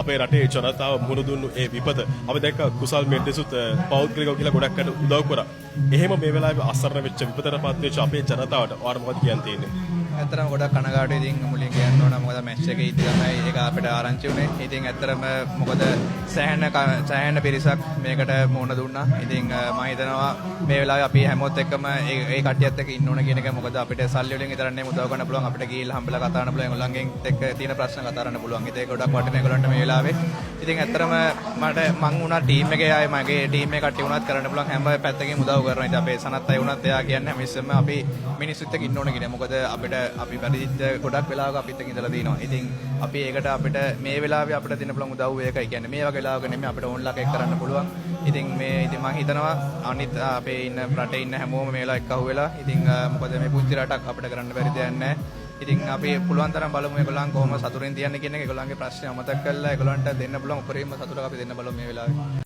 අපේ රටේ ජනතාව මුහුණ දුන්නු ඒ විපත අපි දැක්ක කුසල් මෙන්ඩිසුත් පෞද්ගලිකව කියලා ගොඩක් අයට උදව් කරා. එහෙම මේ වෙලාවේ අසරණ වෙච්ච විපතටපත් වෙච්ච අපේ ජනතාවට ඔයාලා මොකද කියන්න තියෙන්නේ? ඇත්තටම ගොඩක් කනගාටුයි. ඉතින් මුලින් කියන්න ඕන මොකද මැච් එකේ ඉති තමයි ඒක අපිට ආරංචි වුණේ. ඉතින් ඇත්තටම මොකද සෑහෙන පිරිසක් මේකට මුහුණ දුන්නා. ඉතින් මම හිතනවා මේ වෙලාවේ අපි හැමෝත් එක්කම ඒ කට්ටියත් එක්ක ඉන්න ඕන කියන එක. මොකද අපිට සල්ලි වලින් විතරක් නෙමෙයි උදව් කරන්න පුළුවන්. අපිට ගිහිල්ලා හම්බෙලා කතා කරන්න පුළුවන්. ඒගොල්ලන්ගෙන් එක්ක තියෙන ප්‍රශ්න කතා කරන්න පුළුවන්. ඒක ගොඩක් වටින ඒගොල්ලන්ට මේ වෙලාවේ. ඉතින් ඇත්තටම මං වුණා ටීම් එකේ ආයේ මගේ ටීම් එකේ කට්ටිය වුණත් කරන්න පුළුවන් හැම පැත්තකින් උදව් කරනවා. ඉතින් අපේ සනත් අය වුණත් එයා කියන්නේ හැම ඉස්සෙම අපි මිනිස්සුත් එක්ක ඉන්න ඕන කියන. මොකද අපිට අපි පරිදිත් ගොඩක් වෙලාවක අපිත් එක්ක ඉඳලා තිනවා. ඉතින් අපි ඒකට අපිට මේ වෙලාවේ අපිට දෙන්න පුළුවන් උදව්ව ඒකයි. කියන්නේ මේ වගේ වෙලාවක නෙමෙයි අපිට ඕන්ලා එකක් කරන්න පුළුවන්. ඉතින් මම හිතනවා අනිත් අපේ ඉන්න රටේ ඉන්න හැමෝම මේ වෙලාව එක්ක අහුවෙලා. ඉතින් මොකද මේ පුංචි රටක් අපිට කරන්න බැරි දෙයක් නැහැ. ඉතින් අපි පුළුවන් තරම් බලමු ඒගොල්ලන් කොහොම සතුටින් තියන්නේ කියන එක. ඒගොල්ලන්ගේ ප්‍රශ්න අමතක කරලා ඒගොල්ලන්ට දෙන්න පුළුවන් උපරිම සතුටක් අපි දෙන්න බලමු මේ වෙලාවේ.